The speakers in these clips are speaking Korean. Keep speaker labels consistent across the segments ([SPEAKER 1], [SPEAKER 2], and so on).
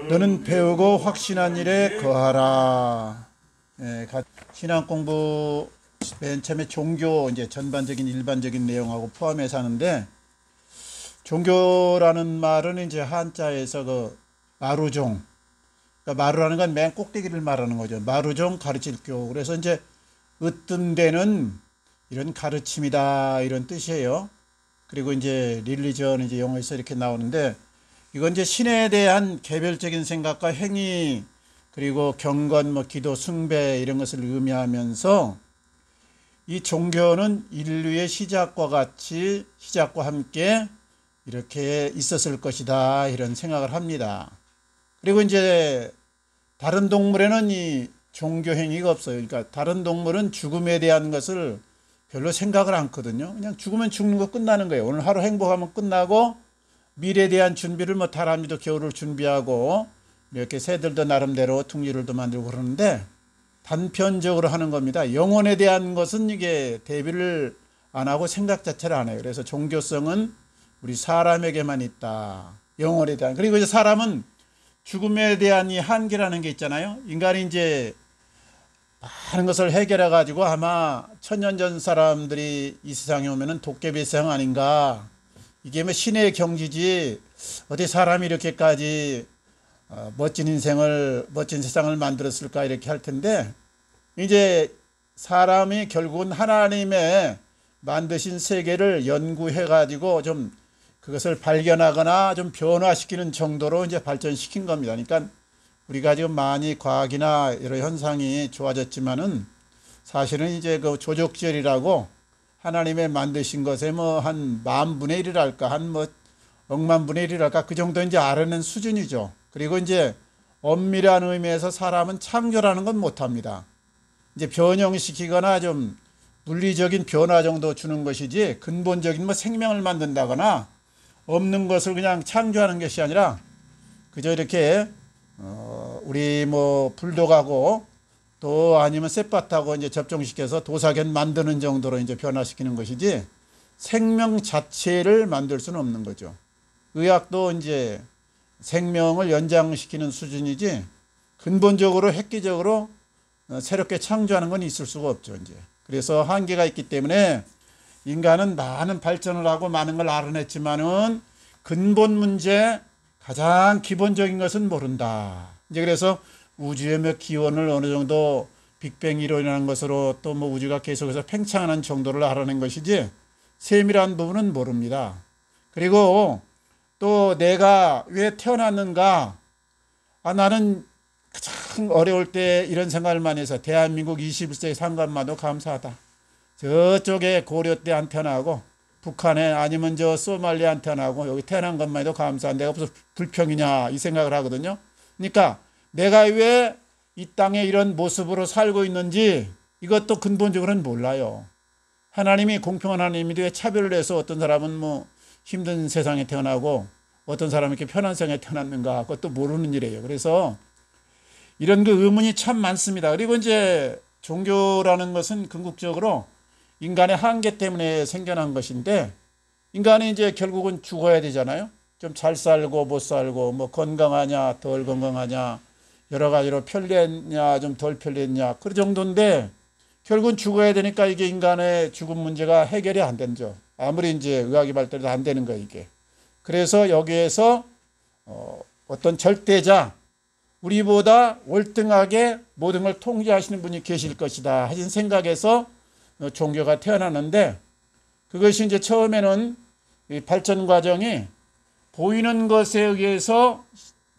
[SPEAKER 1] 너는 배우고 확신한 일에 거하라. 예, 신앙 공부 맨 처음에 종교 이제 전반적인 일반적인 내용하고 포함해서 하는데, 종교라는 말은 이제 한자에서 그 마루종, 그러니까 마루라는 건 맨 꼭대기를 말하는 거죠. 마루종 가르칠 교. 그래서 이제 으뜸되는 이런 가르침이다 이런 뜻이에요. 그리고 이제 릴리전 이제 영어에서 이렇게 나오는데, 이건 이제 신에 대한 개별적인 생각과 행위, 그리고 경건, 뭐 기도, 숭배 이런 것을 의미하면서, 이 종교는 인류의 시작과 함께 이렇게 있었을 것이다 이런 생각을 합니다. 그리고 이제 다른 동물에는 이 종교 행위가 없어요. 그러니까 다른 동물은 죽음에 대한 것을 별로 생각을 않거든요. 그냥 죽으면 죽는 거 끝나는 거예요. 오늘 하루 행복하면 끝나고, 미래에 대한 준비를 뭐 다람쥐도 겨울을 준비하고 이렇게 새들도 나름대로 둥지를도 만들고 그러는데, 단편적으로 하는 겁니다. 영혼에 대한 것은 이게 대비를 안 하고 생각 자체를 안 해요. 그래서 종교성은 우리 사람에게만 있다. 영혼에 대한. 그리고 이제 사람은 죽음에 대한 이 한계라는 게 있잖아요. 인간이 이제 많은 것을 해결해 가지고 아마 천년 전 사람들이 이 세상에 오면은 도깨비 세상 아닌가. 이게 뭐 신의 경지지 어디 사람이 이렇게까지 멋진 인생을, 멋진 세상을 만들었을까 이렇게 할 텐데, 이제 사람이 결국은 하나님의 만드신 세계를 연구해 가지고 좀 그것을 발견하거나 좀 변화시키는 정도로 이제 발전시킨 겁니다. 그러니까 우리가 지금 많이 과학이나 여러 현상이 좋아졌지만은, 사실은 이제 그 조족절이라고 하나님의 만드신 것에 뭐 한 10,000분의 1이랄까, 한 뭐 억만 분의 1이랄까, 그 정도 이제 알아낸 수준이죠. 그리고 이제 엄밀한 의미에서 사람은 창조라는 건 못합니다. 이제 변형시키거나 좀 물리적인 변화 정도 주는 것이지, 근본적인 뭐 생명을 만든다거나 없는 것을 그냥 창조하는 것이 아니라, 그저 이렇게 우리 뭐 불독하고 또 아니면 쌔밭하고 이제 접종시켜서 도사견 만드는 정도로 이제 변화시키는 것이지, 생명 자체를 만들 수는 없는 거죠. 의학도 이제 생명을 연장시키는 수준이지, 근본적으로 획기적으로 새롭게 창조하는 건 있을 수가 없죠. 이제 그래서 한계가 있기 때문에 인간은 많은 발전을 하고 많은 걸 알아냈지만은 근본 문제, 가장 기본적인 것은 모른다. 이제 그래서 우주의 몇 기원을 어느 정도 빅뱅 이론이라는 것으로 또 뭐 우주가 계속해서 팽창하는 정도를 알아낸 것이지, 세밀한 부분은 모릅니다. 그리고 또 내가 왜 태어났는가? 나는 가장 어려울 때 이런 생각을 많이 해서, 대한민국 21세기 산 것만도 감사하다. 저쪽에 고려 때 안 태어나고, 북한에 아니면 저 소말리아 안 태어나고 여기 태어난 것만 해도 감사한, 내가 무슨 불평이냐 이 생각을 하거든요. 그러니까 내가 왜 이 땅에 이런 모습으로 살고 있는지 이것도 근본적으로는 몰라요. 하나님이 공평한 하나님인데 왜 차별을 해서 어떤 사람은 뭐 힘든 세상에 태어나고 어떤 사람은 이렇게 편한 세상에 태어났는가, 그것도 모르는 일이에요. 그래서 이런 그 의문이 참 많습니다. 그리고 이제 종교라는 것은 궁극적으로 인간의 한계 때문에 생겨난 것인데, 인간이 이제 결국은 죽어야 되잖아요. 좀 잘 살고 못 살고, 뭐 건강하냐 덜 건강하냐, 여러 가지로 편리했냐 좀 덜 편리했냐, 그 정도인데 결국은 죽어야 되니까 이게 인간의 죽음 문제가 해결이 안 되죠. 아무리 이제 의학이 발달해도 안 되는 거예요, 이게. 그래서 여기에서 어떤 절대자, 우리보다 월등하게 모든 걸 통제하시는 분이 계실 것이다 하신 생각에서 종교가 태어나는데, 그것이 이제 처음에는 이 발전 과정이 보이는 것에 의해서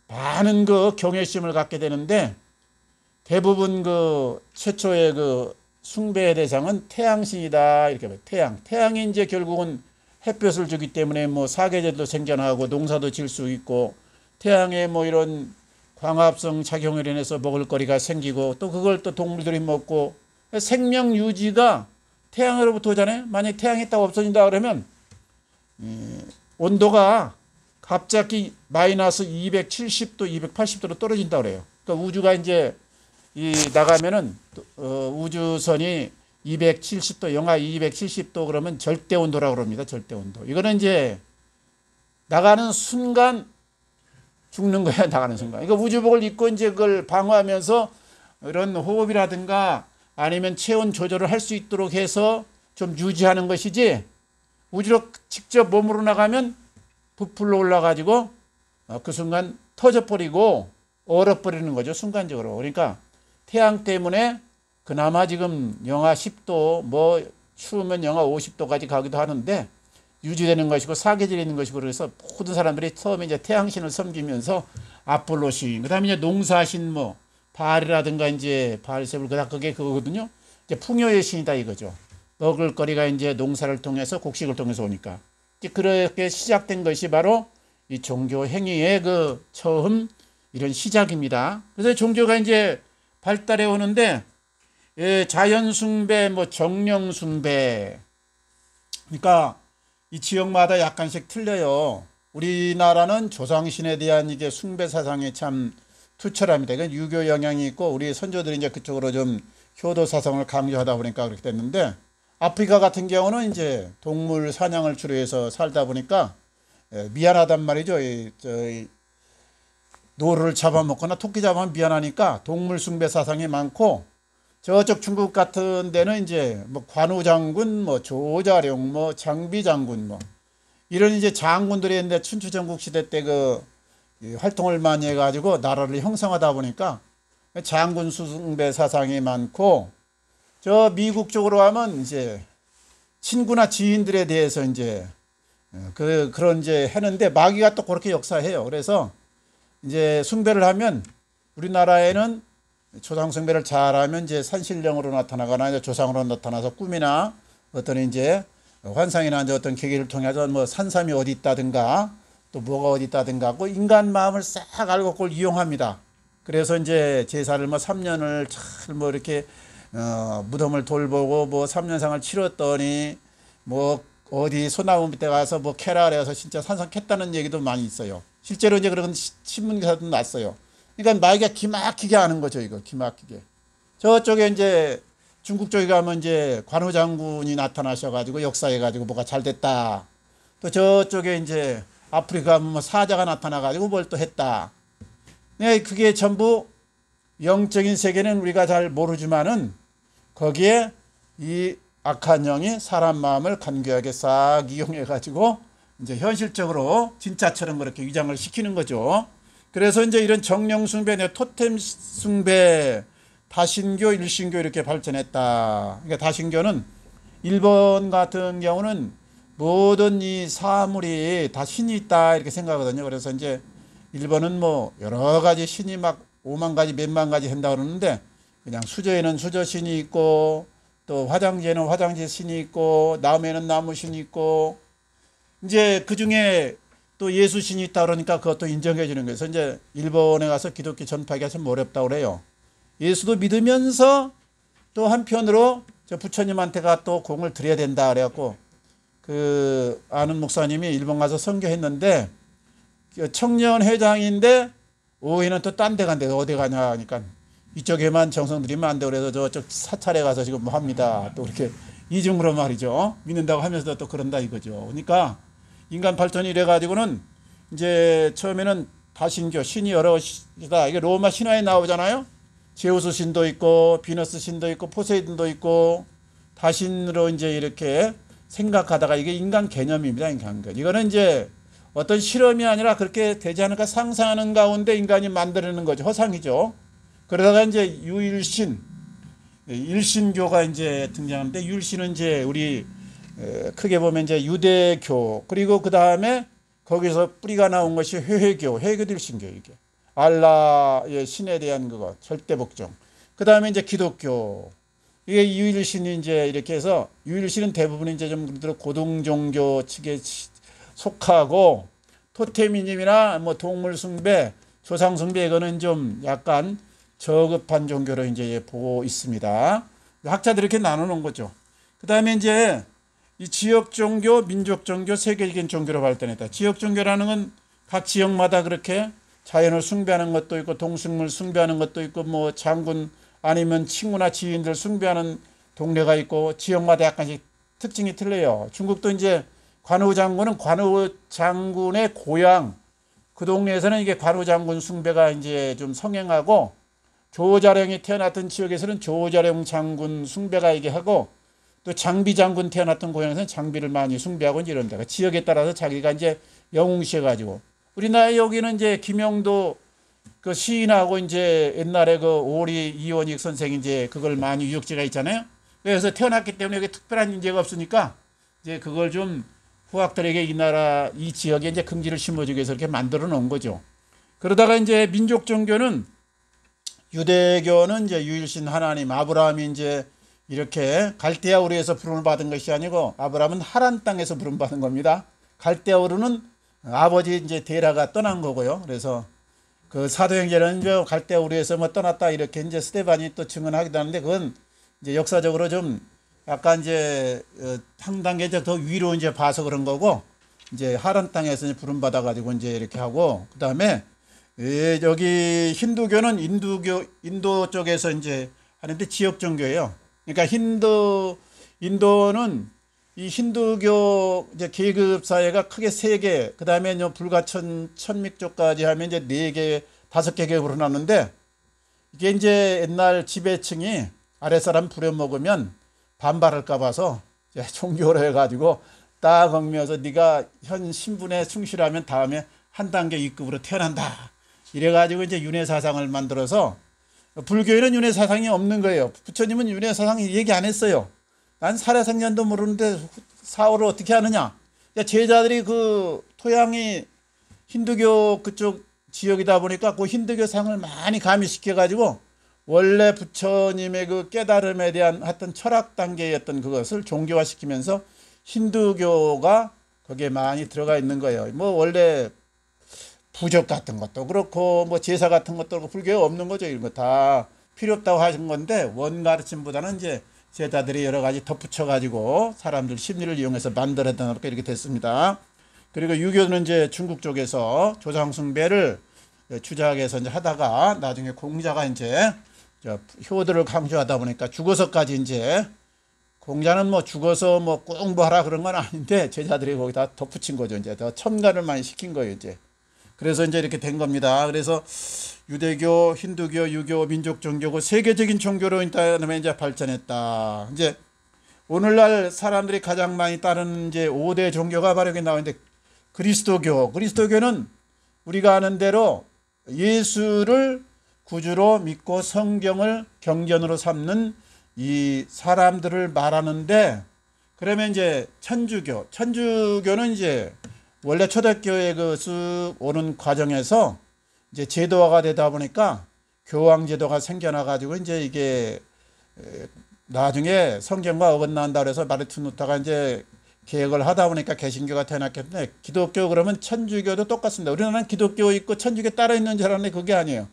[SPEAKER 1] 많은 그 경외심을 갖게 되는데, 대부분 그 최초의 그 숭배의 대상은 태양신이다 이렇게 봐요. 태양이 이제 결국은 햇볕을 주기 때문에 뭐 사계절도 생겨나고 농사도 질 수 있고, 태양의 뭐 이런 광합성 작용을 인해서 먹을거리가 생기고, 또 그걸 또 동물들이 먹고, 생명 유지가 태양으로부터 오잖아요. 만약에 태양이 딱 없어진다 그러면 온도가 갑자기 마이너스 270도, 280도로 떨어진다 그래요. 그러니까 우주가 이제 나가면은 우주선이 270도, 영하 270도 그러면 절대 온도라고 그럽니다. 절대 온도. 이거는 이제 나가는 순간 죽는 거야, 나가는 순간. 그러니까 우주복을 입고 이제 그걸 방어하면서 이런 호흡이라든가 아니면 체온 조절을 할 수 있도록 해서 좀 유지하는 것이지, 우주로 직접 몸으로 나가면 부풀러 올라가지고 그 순간 터져버리고 얼어버리는 거죠, 순간적으로. 그러니까 태양 때문에 그나마 지금 영하 10도, 뭐 추우면 영하 50도까지 가기도 하는데 유지되는 것이고 사계절이 있는 것이고, 그래서 모든 사람들이 처음에 이제 태양신을 섬기면서 아폴로신, 그다음에 이제 농사신, 뭐 바알이라든가 이제 바알세불, 그게 그거거든요. 이제 풍요의 신이다 이거죠. 먹을거리가 이제 농사를 통해서 곡식을 통해서 오니까 이제 그렇게 시작된 것이 바로 이 종교 행위의 그 처음 이런 시작입니다. 그래서 종교가 이제 발달해 오는데, 예, 자연 숭배, 뭐 정령 숭배, 그러니까 이 지역마다 약간씩 틀려요. 우리나라는 조상신에 대한 이게 숭배 사상이 참 투철합니다. 이건 유교 영향이 있고 우리 선조들이 이제 그쪽으로 좀 효도 사상을 강조하다 보니까 그렇게 됐는데, 아프리카 같은 경우는 이제 동물 사냥을 주로 해서 살다 보니까 미안하단 말이죠. 노루를 잡아먹거나 토끼 잡아면 미안하니까 동물 숭배 사상이 많고, 저쪽 중국 같은 데는 이제 뭐 관우 장군, 뭐 조자룡, 뭐 장비 장군, 뭐 이런 이제 장군들이 있는데 춘추 전국 시대 때 그 활동을 많이 해가지고 나라를 형성하다 보니까 장군 숭배 사상이 많고, 저 미국 쪽으로 하면 이제 친구나 지인들에 대해서 이제 그런 이제 하는데, 마귀가 또 그렇게 역사해요. 그래서 이제 숭배를 하면 우리나라에는 조상 숭배를 잘하면 이제 산신령으로 나타나거나 이제 조상으로 나타나서 꿈이나 어떤 이제 환상이나 이제 어떤 계기를 통해서 뭐 산삼이 어디 있다든가 또 뭐가 어디 있다든가 그 인간 마음을 싹 알고 그걸 이용합니다. 그래서 이제 제사를 뭐 3년을 잘 뭐 이렇게 무덤을 돌보고 뭐 3년상을 치렀더니 뭐 어디 소나무 밑에 가서 뭐 캐라 그래서 진짜 산삼 캤다는 얘기도 많이 있어요. 실제로 이제 그런 신문 기사도 났어요. 그러니까 마귀가 기막히게 하는 거죠, 이거 기막히게. 저쪽에 이제 중국 쪽에 가면 이제 관우 장군이 나타나셔가지고 역사해가지고 뭐가 잘 됐다. 또 저쪽에 이제 아프리카 가면 뭐 사자가 나타나가지고 뭘 또 했다. 네, 그게 전부 영적인 세계는 우리가 잘 모르지만은 거기에 이 악한 영이 사람 마음을 간교하게 싹 이용해가지고 이제 현실적으로 진짜처럼 그렇게 위장을 시키는 거죠. 그래서 이제 이런 정령 숭배, 토템 숭배, 다신교, 일신교 이렇게 발전했다. 그러니까 다신교는 일본 같은 경우는 모든 이 사물이 다 신이 있다 이렇게 생각하거든요. 그래서 이제 일본은 뭐 여러 가지 신이 막 5만 가지, 몇만 가지 한다 그러는데, 그냥 수저에는 수저 신이 있고, 또 화장지에는 화장지 신이 있고, 나무에는 나무 신이 있고, 이제 그 중에 또 예수 신이 있다 그러니까 그것도 인정해 주는 거예요. 그래서 이제 일본에 가서 기독교 전파하기가 참 어렵다고 그래요. 예수도 믿으면서 또 한편으로 저 부처님한테가 또 공을 들여야 된다 그래갖고, 그 아는 목사님이 일본 가서 선교했는데 청년 회장인데 오해는 또 딴 데 간대. 어디 가냐 하니까 이쪽에만 정성 들이면 안 돼. 그래서 저쪽 사찰에 가서 지금 뭐 합니다. 또 그렇게 이중으로 말이죠. 믿는다고 하면서도 또 그런다 이거죠. 그러니까 인간 발전이 이래 가지고는 이제 처음에는 다신교 신이 여러시다. 이게 로마 신화에 나오잖아요. 제우스 신도 있고 비너스 신도 있고 포세이돈도 있고 다신으로 이제 이렇게 생각하다가 이게 인간 개념입니다. 인간 개념. 이거는 이제 어떤 실험이 아니라 그렇게 되지 않을까 상상하는 가운데 인간이 만들어내는 거죠. 허상이죠. 그러다가 이제 유일신, 일신교가 이제 등장하는데, 유일신은 이제 우리 크게 보면 이제 유대교, 그리고 그 다음에 거기서 뿌리가 나온 것이 회계교, 회계도 일신교, 이게 알라의 신에 대한 그거 절대 복종. 그 다음에 이제 기독교, 이게 유일신이 이제 이렇게 해서, 유일신은 대부분 이제 좀 고등 종교 측에 속하고, 토테미즘이나 뭐 동물 숭배, 조상 숭배 이거는 좀 약간 저급한 종교로 이제 보고 있습니다. 학자들이 이렇게 나누는 거죠. 그 다음에 이제 이 지역 종교, 민족 종교, 세계적인 종교로 발전했다. 지역 종교라는 건 각 지역마다 그렇게 자연을 숭배하는 것도 있고, 동식물 숭배하는 것도 있고, 뭐 장군 아니면 친구나 지인들 숭배하는 동네가 있고, 지역마다 약간씩 특징이 틀려요. 중국도 이제 관우 장군은 관우 장군의 고향, 그 동네에서는 이게 관우장군 숭배가 이제 좀 성행하고, 조자룡이 태어났던 지역에서는 조자룡 장군 숭배가 이게 하고, 또 장비 장군 태어났던 고향에서는 장비를 많이 숭배하고 이제 이런다. 지역에 따라서 자기가 이제 영웅시해가지고, 우리나라 여기는 이제 김영도 그 시인하고 이제 옛날에 그 오리 이원익 선생이 이제 그걸 많이 유적지가 있잖아요. 그래서 태어났기 때문에 여기 특별한 인재가 없으니까 이제 그걸 좀 후학들에게 이 나라 이 지역에 이제 긍지를 심어주기 위해서 이렇게 만들어 놓은 거죠. 그러다가 이제 민족 종교는, 유대교는 이제 유일신 하나님 아브라함이 이제 이렇게 갈대아 우르에서 부름을 받은 것이 아니고, 아브라함은 하란 땅에서 부름 받은 겁니다. 갈대아 우르는 아버지 이제 데라가 떠난 거고요. 그래서 그 사도행전은 이제 갈대아 우르에서 뭐 떠났다 이렇게 이제 스데반이 또 증언하기도 하는데, 그건 이제 역사적으로 좀 약간 이제 한 단계 더 위로 이제 봐서 그런 거고, 이제 하란 땅에서 이제 부름 받아 가지고 이제 이렇게 하고, 그다음에 여기 힌두교는 인도 쪽에서 이제 하는데 지역 종교예요. 그러니까 인도는 이 힌두교 이제 계급 사회가 크게 세 개, 그다음에 불과 천믹 쪽까지 하면 이제 네 개, 다섯 개 계급으로 나누는데, 이게 이제 옛날 지배층이 아랫사람 부려먹으면 반발할까 봐서 종교로 해가지고 딱 얽매여서 네가 현 신분에 충실하면 다음에 한 단계 위급으로 태어난다. 이래가지고 이제 윤회 사상을 만들어서, 불교에는 윤회 사상이 없는 거예요. 부처님은 윤회 사상 얘기 안 했어요. 난 살해생전도 모르는데 사후를 어떻게 하느냐. 제자들이 그 토양이 힌두교 그쪽 지역이다 보니까 그 힌두교 상을 많이 가미시켜가지고 원래 부처님의 그 깨달음에 대한 하여튼 철학 단계였던 그것을 종교화시키면서 힌두교가 거기에 많이 들어가 있는 거예요. 뭐 원래 부적 같은 것도 그렇고 뭐 제사 같은 것도 그렇고 불교에 없는 거죠. 이런 거 다 필요 없다고 하신 건데, 원 가르침보다는 이제 제자들이 여러 가지 덧붙여 가지고 사람들 심리를 이용해서 만들어다 놓고 이렇게 됐습니다. 그리고 유교는 이제 중국 쪽에서 조상 숭배를 주작해서 이제 하다가 나중에 공자가 이제 효도를 강조하다 보니까 죽어서까지 이제, 공자는 뭐 죽어서 뭐 공부하라 그런 건 아닌데 제자들이 거기다 덧붙인 거죠. 이제 더 첨가를 많이 시킨 거예요. 이제 그래서 이제 이렇게 된 겁니다. 그래서 유대교, 힌두교, 유교, 민족 종교고 세계적인 종교로 인터넷에 이제 발전했다. 이제 오늘날 사람들이 가장 많이 따르는 이제 5대 종교가 바로 여기 나오는데, 그리스도교는 우리가 아는 대로 예수를 구주로 믿고 성경을 경전으로 삼는 이 사람들을 말하는데, 그러면 이제 천주교는 이제 원래 초대교회 그 쑥 오는 과정에서 이제 제도화가 되다 보니까 교황 제도가 생겨나 가지고 이제 이게 나중에 성경과 어긋난다 그래서 마르틴 루터가 이제 계획을 하다 보니까 개신교가 태어났겠는데, 기독교 그러면 천주교도 똑같습니다. 우리나라는 기독교 있고 천주교 따로 있는 줄 알았는데 그게 아니에요.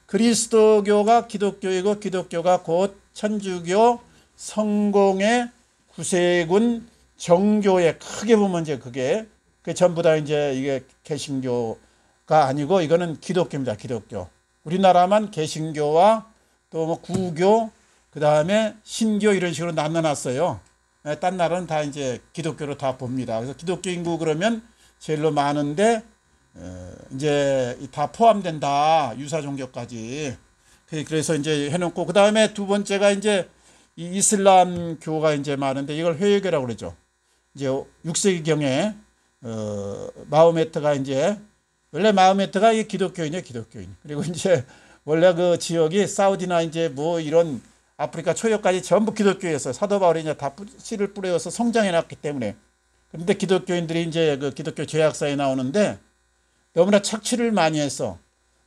[SPEAKER 1] 그리스도교가 기독교이고 기독교가 곧 천주교 성공의 구세군 정교의, 크게 보면 이제 그게 전부 다 이제 이게 개신교가 아니고 이거는 기독교입니다. 기독교. 우리나라만 개신교와 또 뭐 구교, 그 다음에 신교 이런 식으로 나눠놨어요. 딴 나라는 다 이제 기독교로 다 봅니다. 그래서 기독교 인구 그러면 제일로 많은데 이제 다 포함된다. 유사 종교까지. 그래서 이제 해놓고, 그 다음에 두 번째가 이제 이 이슬람교가 이제 많은데 이걸 회의교라고 그러죠. 이제 6세기경에 마호메트가 이제, 원래 마호메트가 이 기독교인이에요. 기독교인. 그리고 이제 원래 그 지역이 사우디나 이제 뭐 이런 아프리카 초역까지 전부 기독교였어요. 사도 바울이 이제 다 씨를 뿌려서 성장해놨기 때문에. 그런데 기독교인들이 이제 그 기독교 죄악사에 나오는데 너무나 착취를 많이 해서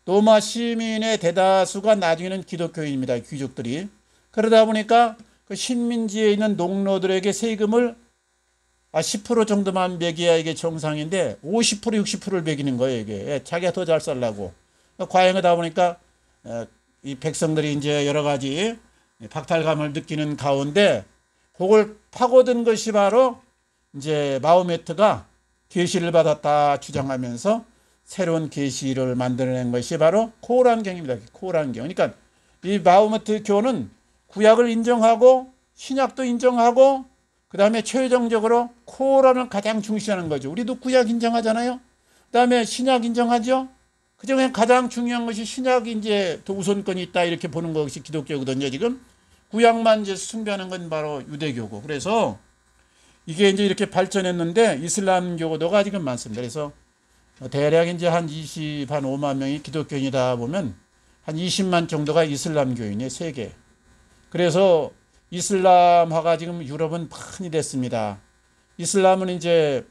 [SPEAKER 1] 로마 시민의 대다수가 나중에는 기독교인입니다. 귀족들이. 그러다 보니까 그 식민지에 있는 농노들에게 세금을 10% 정도만 매겨야 이게 정상인데 50% 60%를 매기는 거예요. 이게 자기가 더 잘 살라고. 과잉하다 보니까 이 백성들이 이제 여러 가지 박탈감을 느끼는 가운데 그걸 파고든 것이 바로 이제 마호메트가 계시를 받았다 주장하면서 새로운 계시를 만들어낸 것이 바로 코란경입니다. 코란경. 그러니까 이 마호메트 교는 구약을 인정하고 신약도 인정하고 그 다음에 최종적으로 코란을 가장 중시하는 거죠. 우리도 구약 인정하잖아요. 그다음에 신약 인정하죠? 그중에 가장 중요한 것이 신약이 이제 더 우선권이 있다 이렇게 보는 것이 기독교거든요. 지금 구약만 이제 숭배하는 건 바로 유대교고. 그래서 이게 이제 이렇게 발전했는데 이슬람교도가 지금 많습니다. 그래서 대략 이제 한 5만 명이 기독교인이다 보면 한 20만 정도가 이슬람교인이에요. 세계. 그래서 이슬람화가 지금 유럽은 많이 됐습니다. 이슬람은 이제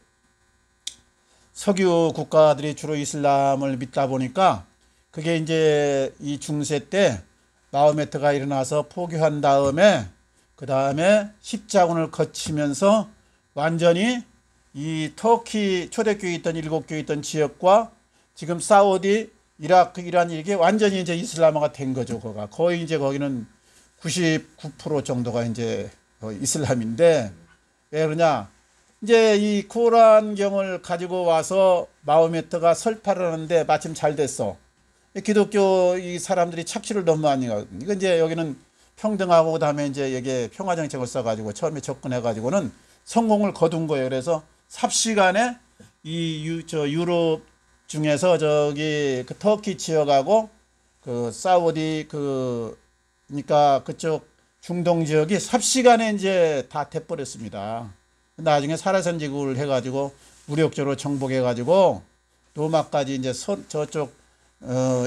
[SPEAKER 1] 석유 국가들이 주로 이슬람을 믿다 보니까 그게 이제 이 중세 때 마호메트가 일어나서 포교한 다음에 그 다음에 십자군을 거치면서 완전히 이 터키 초대교회 있던 7교회 있던 지역과 지금 사우디, 이라크, 이란 이게 완전히 이제 이슬람화가 된 거죠. 거의 이제 거기는 99% 정도가 이제 이슬람인데 왜 그러냐? 이제 이 코란경을 가지고 와서 마호메트가 설파를 하는데 마침 잘 됐어. 기독교 이 사람들이 착취를 너무 많이 하거든요. 이건 이제 여기는 평등하고 그다음에 이제 여기에 평화 정책을 써가지고 처음에 접근해가지고는 성공을 거둔 거예요. 그래서 삽시간에 유럽 중에서 저기 그 터키 지역하고 그 사우디 그러니까 그쪽 중동 지역이 삽시간에 이제 다 돼버렸습니다. 나중에 살아선지국을 해가지고 무력적으로 정복해가지고 로마까지 이제 저쪽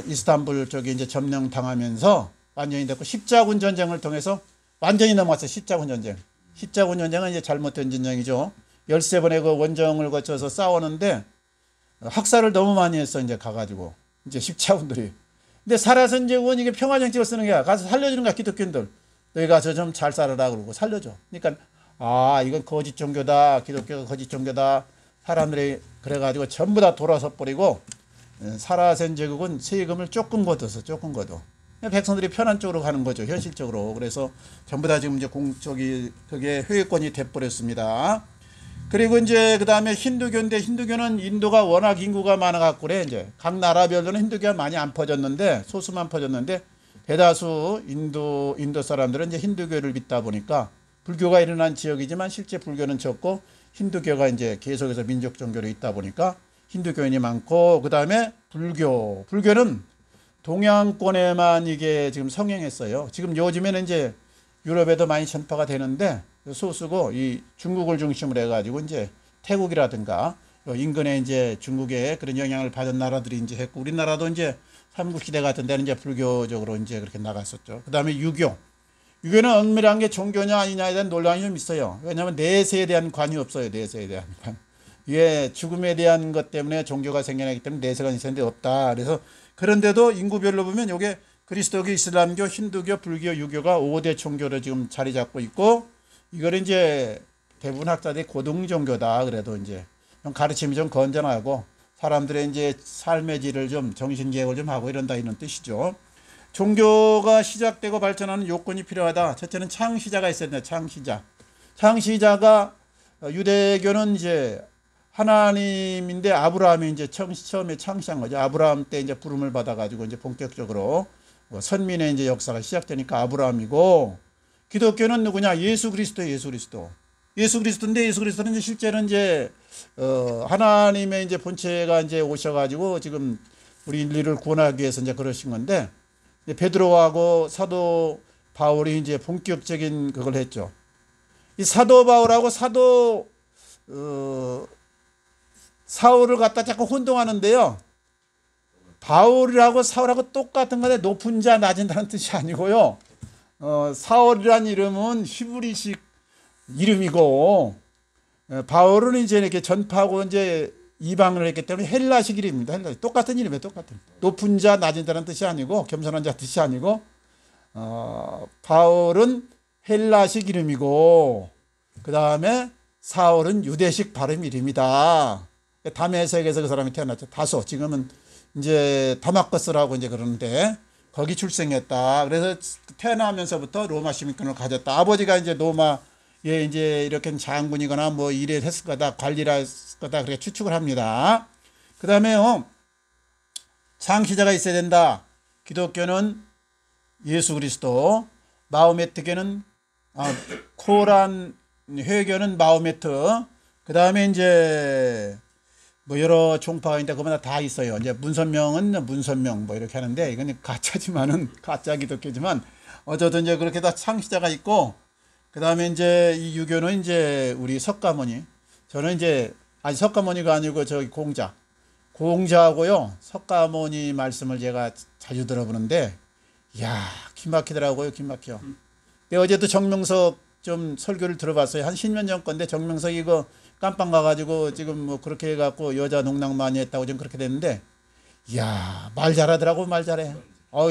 [SPEAKER 1] 이스탄불 쪽에 이제 점령당하면서 완전히 됐고 십자군 전쟁을 통해서 완전히 넘어갔어요. 십자군 전쟁. 십자군 전쟁은 이제 잘못된 전쟁이죠. 13번의 그 원정을 거쳐서 싸우는데 학살을 너무 많이 했어. 이제 가가지고 이제 십자군들이. 근데 살아선제국은 이게 평화정책을 쓰는 게 가서 살려주는 거야. 기독교인들 너희 가서 좀 잘 살아라 그러고 살려줘. 그러니까 이건 거짓 종교다. 기독교가 거짓 종교다. 사람들이 그래가지고 전부 다 돌아서 버리고 살아선제국은 세금을 조금 걷어서 조금 걷어. 백성들이 편한 쪽으로 가는 거죠. 현실적으로. 그래서 전부 다 지금 이제 그게 회의권이 돼버렸습니다. 그리고 이제 그 다음에 힌두교인데 힌두교는 인도가 워낙 인구가 많아갖고 그래. 이제 각 나라별로는 힌두교가 많이 안 퍼졌는데 소수만 퍼졌는데 대다수 인도 사람들은 이제 힌두교를 믿다 보니까 불교가 일어난 지역이지만 실제 불교는 적고 힌두교가 이제 계속해서 민족 종교로 있다 보니까 힌두교인이 많고 그 다음에 불교는 동양권에만 이게 지금 성행했어요. 지금 요즘에는 이제 유럽에도 많이 전파가 되는데 소수고 이 중국을 중심으로 해가지고 이제 태국이라든가 인근에 이제 중국에 그런 영향을 받은 나라들이 이제 했고 우리나라도 이제 삼국시대 같은 데는 이제 불교적으로 이제 그렇게 나갔었죠. 그 다음에 유교는 엄밀한 게 종교냐 아니냐에 대한 논란이 좀 있어요. 왜냐하면 내세에 대한 관이 없어요. 내세에 대한 관. 이게 죽음에 대한 것 때문에 종교가 생겨나기 때문에 내세가 있었는데 없다. 그래서 그런데도 인구별로 보면 이게 그리스도교, 이슬람교, 힌두교, 불교, 유교가 5대 종교로 지금 자리 잡고 있고 이거를 이제 대부분 학자들이 고등 종교다. 그래도 이제 좀 가르침이 좀 건전하고 사람들의 이제 삶의 질을 좀 정신개혁을 좀 하고 이런다 이런 뜻이죠. 종교가 시작되고 발전하는 요건이 필요하다. 첫째는 창시자가 있어야 된다. 창시자가 유대교는 이제 하나님인데 아브라함이 이제 처음에 창시한 거죠. 아브라함 때 이제 부름을 받아가지고 이제 본격적으로 선민의 이제 역사가 시작되니까 아브라함이고 기독교는 누구냐? 예수 그리스도인데 예수 그리스도는 이제 실제는 이제 하나님의 이제 본체가 이제 오셔가지고 지금 우리 인류를 구원하기 위해서 이제 그러신 건데 베드로하고 사도 바울이 이제 본격적인 그걸 했죠. 이 사도 바울하고 사도 사울을 갖다 자꾸 혼동하는데요. 바울이라고 사울하고 똑같은 건데 높은 자 낮은 자는 뜻이 아니고요. 사울이란 이름은 히브리식 이름이고 바울은 이제 이렇게 전파하고 이제 이방을 했기 때문에 헬라식 이름입니다. 헬라식. 똑같은 이름이에요. 똑같은. 높은 자 낮은 자라는 뜻이 아니고 겸손한 자 뜻이 아니고 바울은 헬라식 이름이고 그 다음에 사울은 유대식 발음 이름이다. 다메섹에서 그 사람이 태어났죠. 다소 지금은 이제 다마커스라고 이제 그러는데 거기 출생했다. 그래서 태어나면서부터 로마 시민권을 가졌다. 아버지가 이제 로마에 이제 이렇게 장군이거나 뭐 일을 했을 거다, 관리를 했을 거다 그렇게 추측을 합니다. 그 다음에요, 창시자가 있어야 된다. 기독교는 예수 그리스도, 마호메트교는 코란 회교는 마호메트. 그 다음에 이제 뭐 여러 종파가 있는데 그마다 다 있어요. 이제 문선명은 문선명 뭐 이렇게 하는데 이건 가짜지만은 가짜 기독교지만 어쨌든 이제 그렇게 다 창시자가 있고 그다음에 이제 이 유교는 이제 우리 석가모니 저는 이제 아니 석가모니가 아니고 저기 공자하고요 석가모니 말씀을 제가 자주 들어보는데 이야 기막히더라고요. 기막혀. 근데 어제도 정명석 좀 설교를 들어봤어요. 한 10년 전 건데 정명석 이거 깜빵 가가지고 지금 뭐 그렇게 해갖고 여자 농락 많이 했다고 지금 그렇게 됐는데 이야 말 잘하더라고. 말 잘해.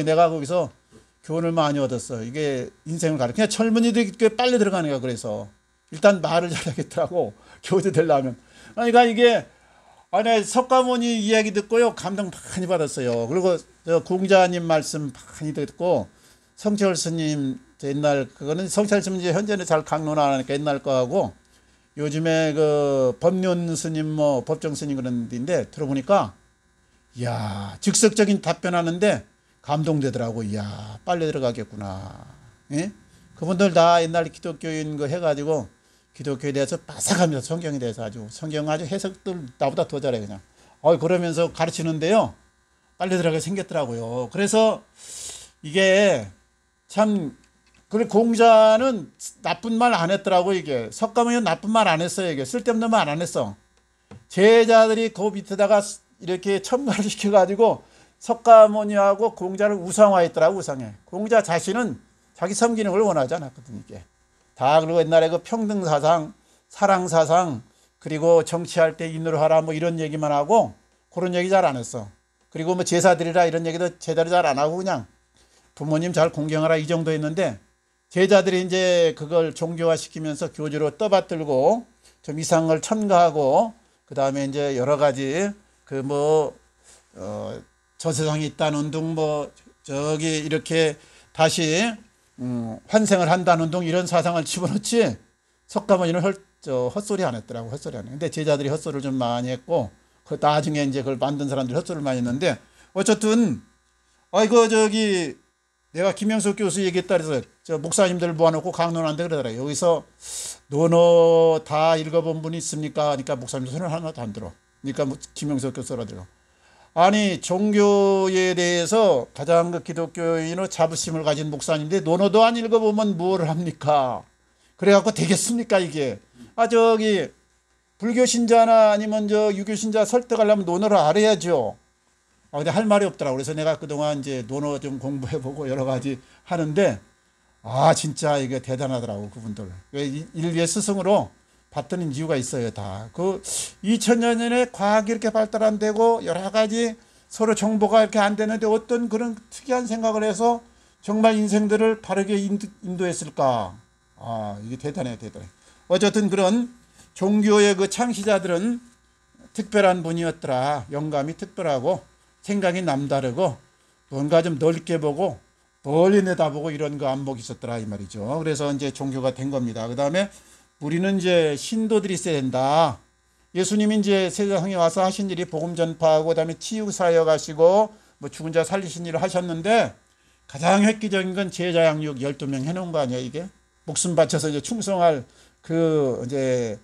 [SPEAKER 1] 내가 거기서 교훈을 많이 얻었어. 이게 인생을 가르쳐. 그냥 젊은이들이 빨리 들어가는 거야. 그래서 일단 말을 잘하겠더라고. 교주 되려면. 그러니까 이게 아니 석가모니 이야기 듣고요 감동 많이 받았어요. 그리고 저 공자님 말씀 많이 듣고 성철 스님 옛날 그거는 성철 스님 이제 현재는 잘 강론 안 하니까 옛날 거하고 요즘에 그 법륜 스님 뭐 법정 스님 그런 데인데 들어보니까 이야 즉석적인 답변하는데 감동되더라고. 이야 빨리 들어가겠구나. 예? 그분들 다 옛날 기독교인 거 해가지고 기독교에 대해서 바삭합니다. 성경에 대해서 성경 아주 해석들 나보다 더 잘해 그냥. 그러면서 가르치는데요 빨리 들어가게 생겼더라고요. 그래서 이게 참 그리고 공자는 나쁜 말 안 했더라고. 이게 석가모니는 나쁜 말 안 했어요. 이게 쓸데없는 말 안 했어. 제자들이 그 밑에다가 이렇게 첨가를 시켜가지고 석가모니하고 공자를 우상화했더라고. 우상해. 공자 자신은 자기 섬기는 걸 원하지 않았거든. 이게 다. 그리고 옛날에 그 평등사상 사랑사상 그리고 정치할 때 인으로 하라 뭐 이런 얘기만 하고 그런 얘기 잘 안 했어. 그리고 뭐 제사드리라 이런 얘기도 제대로 잘 안 하고 그냥 부모님 잘 공경하라 이 정도 했는데 제자들이 이제 그걸 종교화 시키면서 교주로 떠받들고 좀 이상한 걸 첨가하고 그 다음에 이제 여러 가지 그 뭐 저 세상에 있다는 운동 뭐 저기 이렇게 다시 환생을 한다는 운동 이런 사상을 집어넣지 석가모니는 헛소리 안 했더라고. 헛소리 안 해. 근데 제자들이 헛소리를 좀 많이 했고 그 나중에 이제 그걸 만든 사람들이 헛소리를 많이 했는데 어쨌든 이거 저기 내가 김영석 교수 얘기했다 그래서 저 목사님들 모아놓고 강론한다 그러더라. 여기서 논어 다 읽어본 분이 있습니까? 그러니까 목사님들 손을 하나도 안 들어. 그러니까 김영석 교수라 들어. 아니 종교에 대해서 가장 그 기독교인으로 자부심을 가진 목사님인데 논어도 안 읽어보면 뭘 합니까? 그래갖고 되겠습니까 이게? 저기 불교 신자나 아니면 저 유교 신자 설득하려면 논어를 알아야죠. 근데 할 말이 없더라고. 그래서 내가 그동안 이제 논어 좀 공부해보고 여러 가지 하는데 진짜 이게 대단하더라고. 그분들 인류의 스승으로 받드는 이유가 있어요. 다 그 2000년 전에 과학이 이렇게 발달 안 되고 여러 가지 서로 정보가 이렇게 안 되는데 어떤 그런 특이한 생각을 해서 정말 인생들을 바르게 인도했을까. 이게 대단해. 어쨌든 그런 종교의 그 창시자들은 특별한 분이었더라. 영감이 특별하고 생각이 남다르고 뭔가 좀 넓게 보고 멀리 내다보고 이런 거 안목이 있었더라 이 말이죠. 그래서 이제 종교가 된 겁니다. 그 다음에 우리는 이제 신도들이 있어야 된다. 예수님이 이제 세상에 와서 하신 일이 복음 전파하고 그다음에 치유 사역 하시고 뭐 죽은 자 살리신 일을 하셨는데 가장 획기적인 건 제자 양육 12명 해놓은 거 아니야 이게? 목숨 바쳐서 이제 충성할 그 이제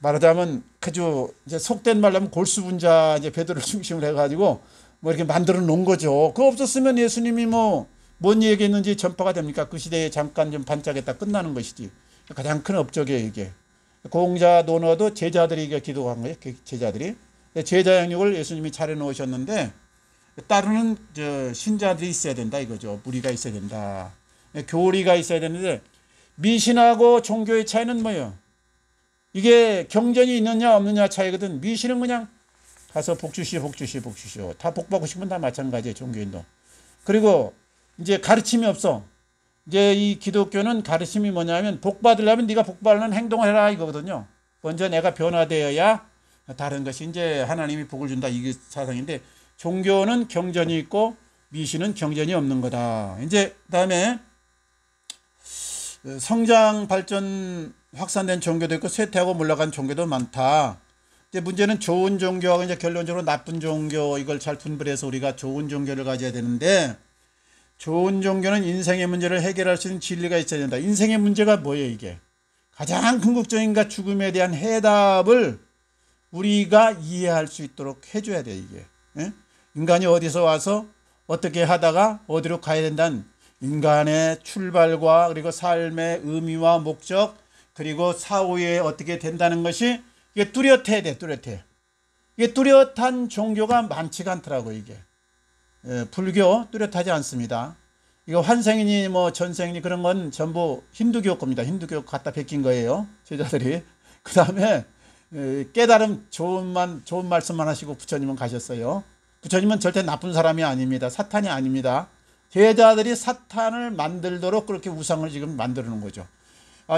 [SPEAKER 1] 말하자면 아주 이제 속된 말로 하면 골수분자 이제 베드로를 중심으로 해가지고 뭐 이렇게 만들어 놓은 거죠. 그거 없었으면 예수님이 뭔 얘기했는지 전파가 됩니까? 그 시대에 잠깐 좀 반짝했다 끝나는 것이지. 가장 큰 업적이에요 이게. 공자 논어도 제자들이 이게 기도한 거예요. 제자들이. 제자 양육을 예수님이 차려 놓으셨는데 따르는 신자들이 있어야 된다 이거죠. 무리가 있어야 된다. 교리가 있어야 되는데 미신하고 종교의 차이는 뭐예요? 이게 경전이 있느냐 없느냐 차이거든. 미신은 그냥 가서 복 주시오. 다 복 받고 싶으면 다 마찬가지예요. 종교인도. 그리고 이제 가르침이 없어. 이제 이 기독교는 가르침이 뭐냐면 복 받으려면 네가 복 받는 행동을 해라 이거거든요. 먼저 내가 변화되어야 다른 것이 이제 하나님이 복을 준다 이게 사상인데 종교는 경전이 있고 미신은 경전이 없는 거다. 이제 그다음에 성장 발전 확산된 종교도 있고 쇠퇴하고 물러간 종교도 많다. 이제 문제는 좋은 종교하고 이제 결론적으로 나쁜 종교 이걸 잘 분별해서 우리가 좋은 종교를 가져야 되는데 좋은 종교는 인생의 문제를 해결할 수 있는 진리가 있어야 된다. 인생의 문제가 뭐예요 이게? 가장 궁극적인가 죽음에 대한 해답을 우리가 이해할 수 있도록 해줘야 돼, 이게. 예? 인간이 어디서 와서 어떻게 하다가 어디로 가야 된다는 인간의 출발과 그리고 삶의 의미와 목적 그리고 사후에 어떻게 된다는 것이 이게 뚜렷해야 돼, 뚜렷해. 이게 뚜렷한 종교가 많지가 않더라고, 이게. 예, 불교 뚜렷하지 않습니다. 이거 환생이니 뭐 전생이니 그런 건 전부 힌두교 겁니다. 힌두교 갖다 베낀 거예요, 제자들이. 그 다음에 깨달음 좋은 말씀만 하시고 부처님은 가셨어요. 부처님은 절대 나쁜 사람이 아닙니다. 사탄이 아닙니다. 제자들이 사탄을 만들도록 그렇게 우상을 지금 만들어 놓은 거죠.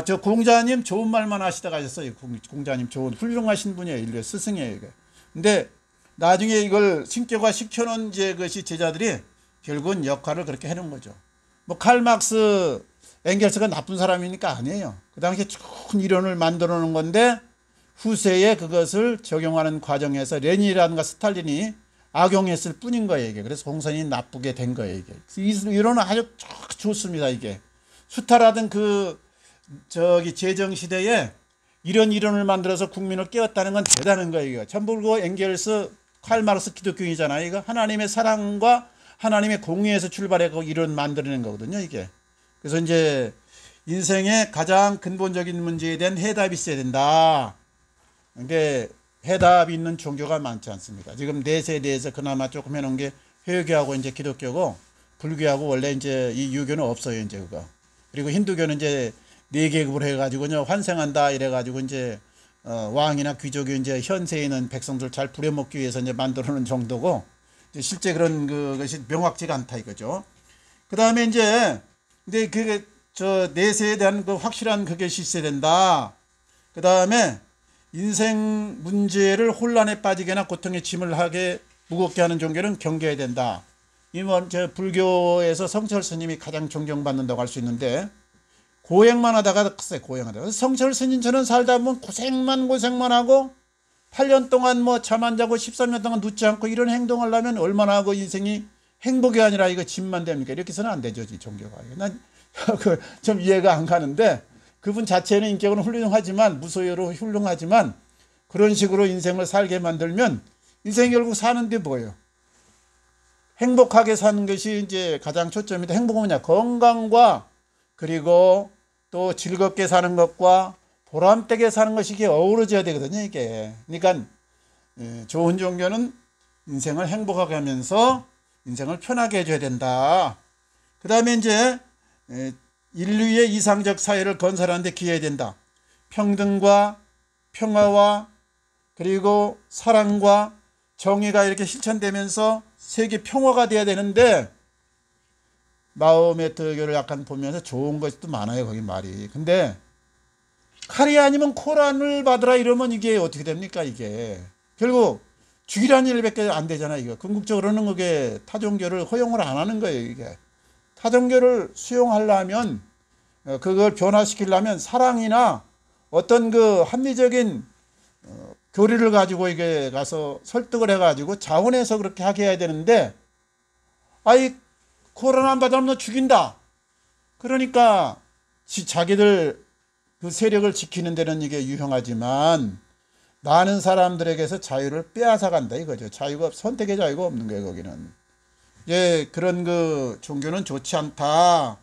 [SPEAKER 1] 저 공자님 좋은 말만 하시다 가셨어요. 공자님 좋은 훌륭하신 분이에요. 인류의 스승이에요. 이게. 근데 나중에 이걸 신격화 시켜놓은 것이 제자들이 결국은 역할을 그렇게 해놓은 거죠. 뭐 칼막스, 엥겔스가 나쁜 사람이니까 아니에요. 그 당시에 좋은 이론을 만들어 놓은 건데 후세에 그것을 적용하는 과정에서 레닌이라든가 스탈린이 악용했을 뿐인 거예요, 이게. 그래서 공산이 나쁘게 된 거예요, 이게. 이 이론은 아주 좋습니다, 이게. 수타라든 제정시대에 이런 이론을 만들어서 국민을 깨웠다는 건 대단한 거예요, 이거. 전부 그 엥겔스, 칼마르스 기독교이잖아요, 이거. 하나님의 사랑과 하나님의 공의에서 출발해서 이론 만들어낸 거거든요, 이게. 그래서 이제 인생의 가장 근본적인 문제에 대한 해답이 있어야 된다. 근데 해답이 있는 종교가 많지 않습니다. 지금 내세에 대해서 그나마 조금 해놓은 게 회교하고 이제 기독교고 불교하고 원래 이제 이 유교는 없어요, 이제 그거. 그리고 힌두교는 이제 4계급으로 해가지고 환생한다 이래가지고 이제 왕이나 귀족이 이제 현세에 있는 백성들 잘 부려먹기 위해서 이제 만들어 놓은 정도고 실제 그런 그것이 명확지가 않다 이거죠. 그 다음에 이제 근데 내세에 대한 그 확실한 그것이 있어야 된다. 그 다음에 인생 문제를 혼란에 빠지게나 고통의 짐을 하게 무겁게 하는 종교는 경계해야 된다. 이건 불교에서 성철 스님이 가장 존경받는다고 할 수 있는데 고행만 하다가 글쎄 고행하다가 성철 스님처럼 살다 보면 고생만 하고 8년 동안 뭐 잠 안 자고 13년 동안 눕지 않고 이런 행동을 하면 얼마나 그 인생이 행복이 아니라 이거 짐만 됩니까? 이렇게 해서는 안 되죠, 이 종교가. 난 좀 이해가 안 가는데 그분 자체는 인격은 훌륭하지만 무소유로 훌륭하지만 그런 식으로 인생을 살게 만들면 인생이 결국 사는데 뭐예요? 행복하게 사는 것이 이제 가장 초점이다. 행복은 뭐냐? 건강과 그리고 또 즐겁게 사는 것과 보람되게 사는 것이 이게 어우러져야 되거든요, 이게. 그러니까 좋은 종교는 인생을 행복하게 하면서 인생을 편하게 해줘야 된다. 그 다음에 이제 인류의 이상적 사회를 건설하는 데 기여해야 된다. 평등과 평화와 그리고 사랑과 정의가 이렇게 실천되면서 세계 평화가 돼야 되는데 마호메트교를 약간 보면서 좋은 것도 많아요, 거기 말이. 근데 칼이 아니면 코란을 받으라 이러면 이게 어떻게 됩니까, 이게. 결국 죽이라는 일밖에 안 되잖아, 이거. 궁극적으로는 그게 타종교를 허용을 안 하는 거예요, 이게. 타종교를 수용하려면 그걸 변화시키려면 사랑이나 어떤 그 합리적인 교리를 가지고 이게 가서 설득을 해가지고 자원해서 그렇게 하게 해야 되는데 아이 코로나 안 받으면 너 죽인다. 그러니까 자기들 그 세력을 지키는 데는 이게 유용하지만 많은 사람들에게서 자유를 빼앗아 간다 이거죠. 자유가 선택의 자유가 없는 거예요, 거기는. 예, 그런 그 종교는 좋지 않다.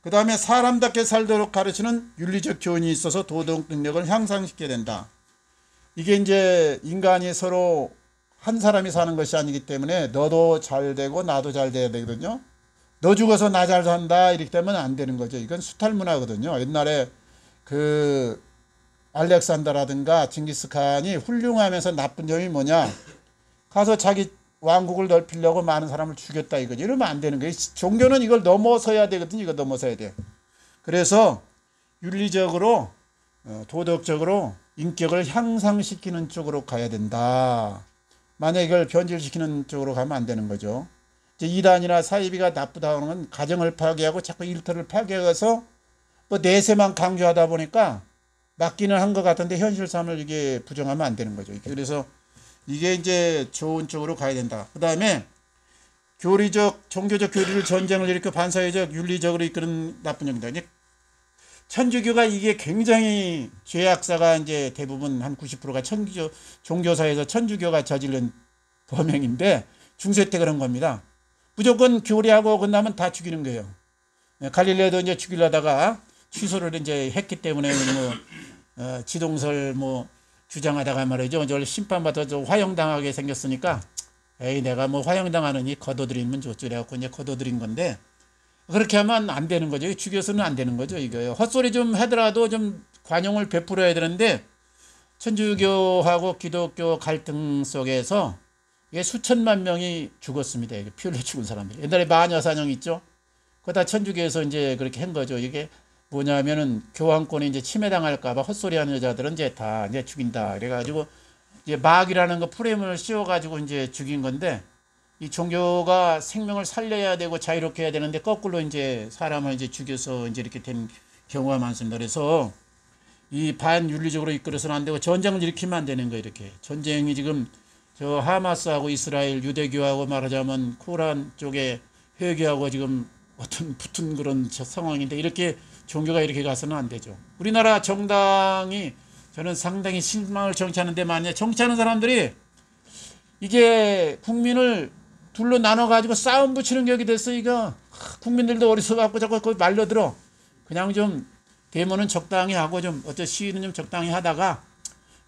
[SPEAKER 1] 그 다음에 사람답게 살도록 가르치는 윤리적 교훈이 있어서 도덕 능력을 향상시켜야 된다. 이게 이제 인간이 서로 한 사람이 사는 것이 아니기 때문에 너도 잘 되고 나도 잘 돼야 되거든요. 너 죽어서 나 잘 산다 이렇게 되면 안 되는 거죠. 이건 수탈 문화거든요. 옛날에 그 알렉산더라든가 징기스칸이 훌륭하면서 나쁜 점이 뭐냐? 가서 자기 왕국을 넓히려고 많은 사람을 죽였다 이거지. 이러면 안 되는 거예요. 종교는 이걸 넘어서야 되거든요. 이거 넘어서야 돼. 그래서 윤리적으로 도덕적으로 인격을 향상시키는 쪽으로 가야 된다. 만약 이걸 변질시키는 쪽으로 가면 안 되는 거죠. 이제 이단이나 사이비가 나쁘다는 건 가정을 파괴하고 자꾸 일터를 파괴해서 뭐 내세만 강조하다 보니까 맞기는 한 것 같은데 현실 삶을 이게 부정하면 안 되는 거죠. 그래서 이게 이제 좋은 쪽으로 가야 된다. 그 다음에 교리적, 종교적 교리를 전쟁을 일으켜 반사회적, 윤리적으로 이끄는 나쁜 영이다. 천주교가 이게 굉장히 죄악사가 이제 대부분 한 90%가 천주교 종교사에서 천주교가 저지른 범행인데 중세 때 그런 겁니다. 무조건 교리하고 끝나면 다 죽이는 거예요. 갈릴레오도 이제 죽이려다가 취소를 이제 했기 때문에 지동설 주장하다가 말이죠. 원래 심판받아서 화형당하게 생겼으니까 에이 내가 화형당하느니 거둬들이면 좋죠. 그래갖고 이제 거둬들인 건데 그렇게 하면 안 되는 거죠. 죽여서는 안 되는 거죠. 이거요. 헛소리 좀 하더라도 좀 관용을 베풀어야 되는데 천주교하고 기독교 갈등 속에서 이게 수천만 명이 죽었습니다. 이게 피 흘려 죽은 사람들이. 옛날에 마녀사냥 있죠. 그거 다 천주교에서 이제 그렇게 한 거죠. 이게 뭐냐면은 교황권이 이제 침해당할까봐 헛소리하는 여자들은 이제 다 이제 죽인다. 그래가지고 이제 마귀라는 거 프레임을 씌워가지고 이제 죽인 건데 이 종교가 생명을 살려야 되고 자유롭게 해야 되는데 거꾸로 이제 사람을 이제 죽여서 이제 이렇게 된 경우가 많습니다. 그래서 이 반윤리적으로 이끌어서는 안 되고 전쟁을 일으키면 안 되는 거예요. 이렇게 전쟁이 지금 저 하마스하고 이스라엘 유대교하고 말하자면 코란 쪽에 회교하고 지금 어떤 붙은 그런 상황인데 이렇게 종교가 이렇게 가서는 안 되죠. 우리나라 정당이 저는 상당히 실망을 정치하는데 만약 정치하는 사람들이 이게 국민을 둘로 나눠가지고 싸움 붙이는 격이 됐어. 이거 국민들도 어리석어갖고 자꾸 거기 말려들어. 그냥 좀 데모는 적당히 하고 좀 어떤 시위는 좀 적당히 하다가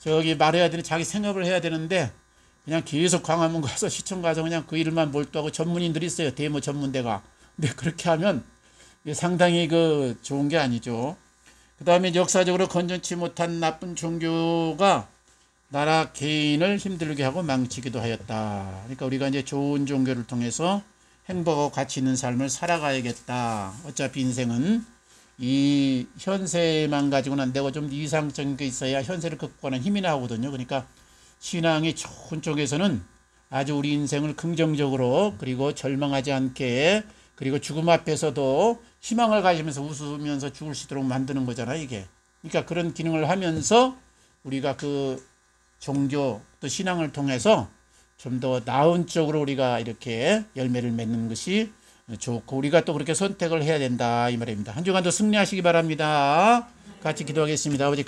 [SPEAKER 1] 저기 말해야 되는 자기 생각을 해야 되는데 그냥 계속 광화문 가서 시청 가서 그냥 그 일만 몰두하고 전문인들이 있어요. 데모 전문대가. 근데 그렇게 하면 상당히 좋은 게 아니죠. 그 다음에 역사적으로 건전치 못한 나쁜 종교가 나라 개인을 힘들게 하고 망치기도 하였다. 그러니까 우리가 이제 좋은 종교를 통해서 행복하고 가치 있는 삶을 살아가야겠다. 어차피 인생은 이 현세만 가지고는 안 되고 좀 이상적인 게 있어야 현세를 극복하는 힘이 나오거든요. 그러니까 신앙이 좋은 쪽에서는 아주 우리 인생을 긍정적으로 그리고 절망하지 않게 그리고 죽음 앞에서도 희망을 가지면서 웃으면서 죽을 수 있도록 만드는 거잖아요, 이게. 그러니까 그런 기능을 하면서 우리가 종교 또 신앙을 통해서 좀 더 나은 쪽으로 우리가 이렇게 열매를 맺는 것이 좋고 우리가 또 그렇게 선택을 해야 된다 이 말입니다. 한 주간도 승리하시기 바랍니다. 같이 기도하겠습니다. 아버지